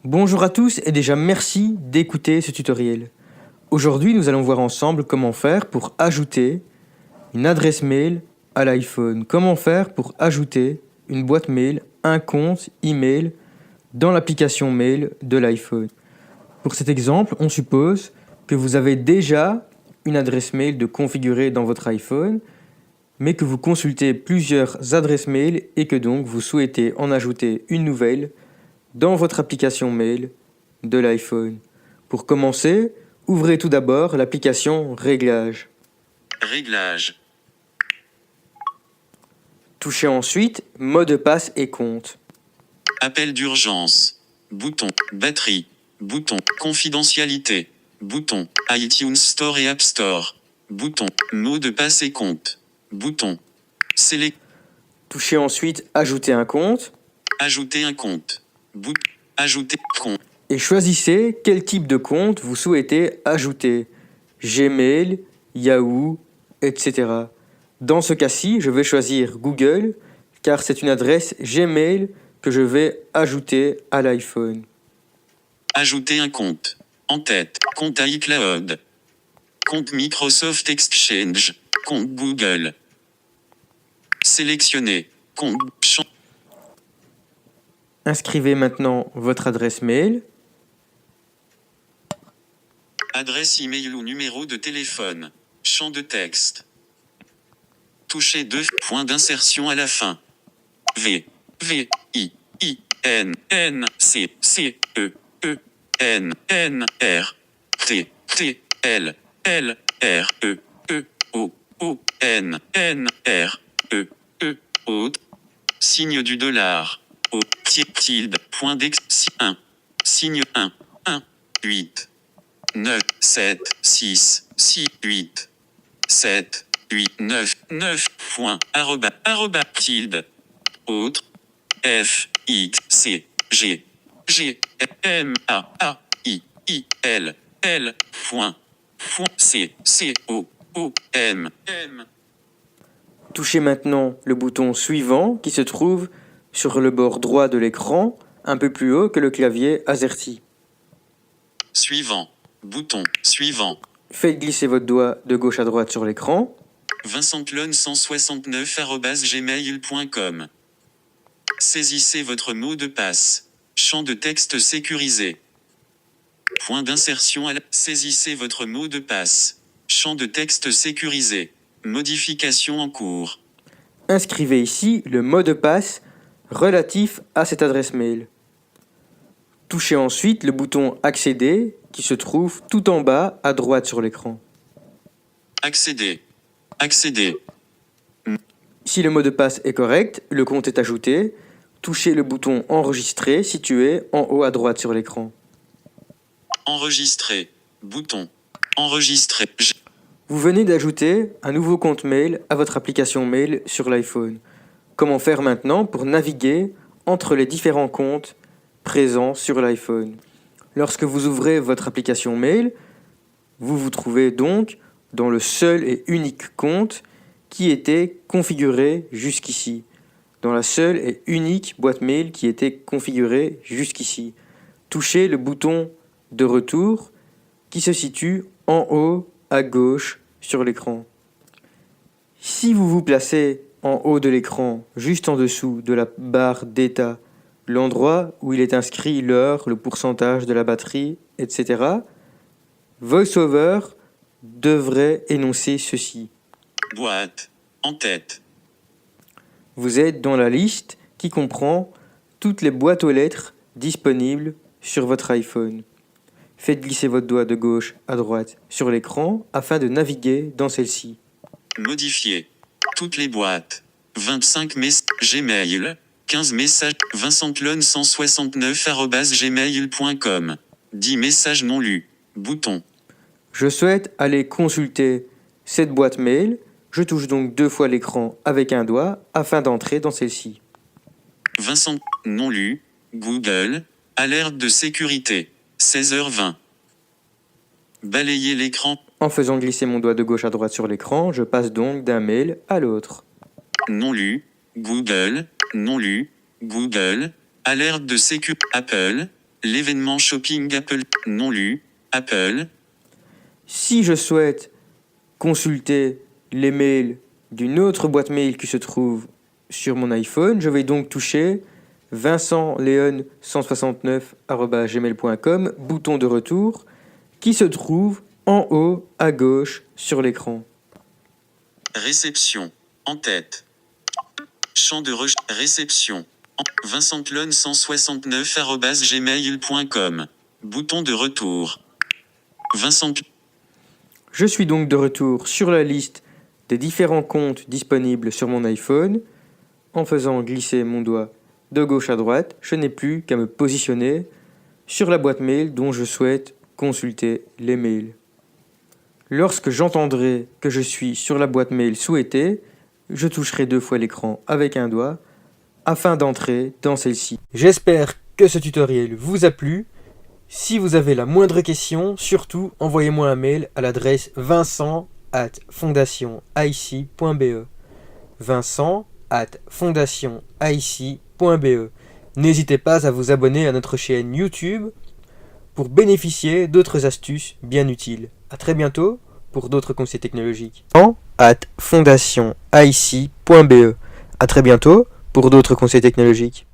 Bonjour à tous et déjà merci d'écouter ce tutoriel. Aujourd'hui, nous allons voir ensemble comment faire pour ajouter une adresse mail à l'iPhone. Comment faire pour ajouter une boîte mail, un compte email dans l'application mail de l'iPhone. Pour cet exemple, on suppose que vous avez déjà une adresse mail de configurée dans votre iPhone, mais que vous consultez plusieurs adresses mail et que donc vous souhaitez en ajouter une nouvelle dans votre application mail de l'iPhone. Pour commencer, ouvrez tout d'abord l'application Réglages. Réglages. Touchez ensuite Mot de passe et compte. Appel d'urgence. Bouton. Batterie. Bouton. Confidentialité. Bouton. iTunes Store et App Store. Bouton. Mot de passe et compte. Bouton. Select. Touchez ensuite Ajouter un compte Ajouter un compte. Bouton. Ajouter compte. et choisissez quel type de compte vous souhaitez ajouter. Gmail, Yahoo, etc. Dans ce cas-ci, je vais choisir Google car c'est une adresse Gmail que je vais ajouter à l'iPhone. Ajouter un compte. En tête. Compte iCloud. Compte Microsoft Exchange. Compte Google. Sélectionner. Compte. Inscrivez maintenant votre adresse mail. Adresse email ou numéro de téléphone. Champ de texte. Touchez 2 points d'insertion à la fin. V. V. I. I. N. N. C. C. E. E. N. N. R. T. T. L. L. R. E. E. O. O. N. N. R. E. E. Autre. Signe du dollar. O. Tilde. Point d'ex. 1. Signe 1. 1. 8. 9. 7. 6. 6. 8. 7. 8. 9. 9. Point. Arroba. Tilde. Autre. F. X. C. G. G. M. A. I. I. L. L. Point. Point. C. C. O. O. M. M. Touchez maintenant le bouton suivant qui se trouve sur le bord droit de l'écran, un peu plus haut que le clavier AZERTY. Suivant. Bouton. Suivant. Faites glisser votre doigt de gauche à droite sur l'écran. VincentLone169@gmail.com. Saisissez votre mot de passe. Champ de texte sécurisé. Point d'insertion à la... Saisissez votre mot de passe. Champ de texte sécurisé. Modification en cours. Inscrivez ici le mot de passe relatif à cette adresse mail. Touchez ensuite le bouton Accéder qui se trouve tout en bas à droite sur l'écran. Accéder. Accéder. Si le mot de passe est correct, le compte est ajouté. Touchez le bouton Enregistrer situé en haut à droite sur l'écran. Enregistrer. Bouton. Enregistrer. Vous venez d'ajouter un nouveau compte mail à votre application mail sur l'iPhone. Comment faire maintenant pour naviguer entre les différents comptes présents sur l'iPhone? Lorsque vous ouvrez votre application mail, vous vous trouvez donc dans le seul et unique compte qui était configuré jusqu'ici. Dans la seule et unique boîte mail qui était configurée jusqu'ici. Touchez le bouton de retour qui se situe en haut à gauche sur l'écran. Si vous vous placez en haut de l'écran, juste en dessous de la barre d'état, l'endroit où il est inscrit l'heure, le pourcentage de la batterie, etc., VoiceOver devrait énoncer ceci. Boîte. En tête. Vous êtes dans la liste qui comprend toutes les boîtes aux lettres disponibles sur votre iPhone. Faites glisser votre doigt de gauche à droite sur l'écran afin de naviguer dans celle-ci. Modifier. Toutes les boîtes. 25 Gmail. 15 messages. VincentLone169@gmail.com. 10 messages non lus. Bouton. Je souhaite aller consulter cette boîte mail. Je touche donc 2 fois l'écran avec un doigt afin d'entrer dans celle-ci. Vincent. Non lu. Google. Alerte de sécurité. 16h20. Balayer l'écran. En faisant glisser mon doigt de gauche à droite sur l'écran, je passe donc d'un mail à l'autre. Non lu. Google. Non lu. Google. Alerte de sécurité. Apple. L'événement shopping Apple. Non lu. Apple. Si je souhaite consulter les mails d'une autre boîte mail qui se trouve sur mon iPhone, je vais donc toucher vincentleon169@gmail.com, bouton de retour, qui se trouve en haut à gauche sur l'écran. Réception. En tête. Champ de recherche. Réception. vincentleon169@gmail.com. Bouton de retour. Vincent. Je suis donc de retour sur la liste des différents comptes disponibles sur mon iPhone. En faisant glisser mon doigt de gauche à droite, je n'ai plus qu'à me positionner sur la boîte mail dont je souhaite consulter les mails. Lorsque j'entendrai que je suis sur la boîte mail souhaitée, je toucherai 2 fois l'écran avec un doigt afin d'entrer dans celle-ci. J'espère que ce tutoriel vous a plu. Si vous avez la moindre question, surtout envoyez-moi un mail à l'adresse vincent@fondationaic.be. vincent@fondationaic.be. N'hésitez pas à vous abonner à notre chaîne YouTube pour bénéficier d'autres astuces bien utiles. A très bientôt pour d'autres conseils technologiques. @fondationaic.be. A très bientôt pour d'autres conseils technologiques.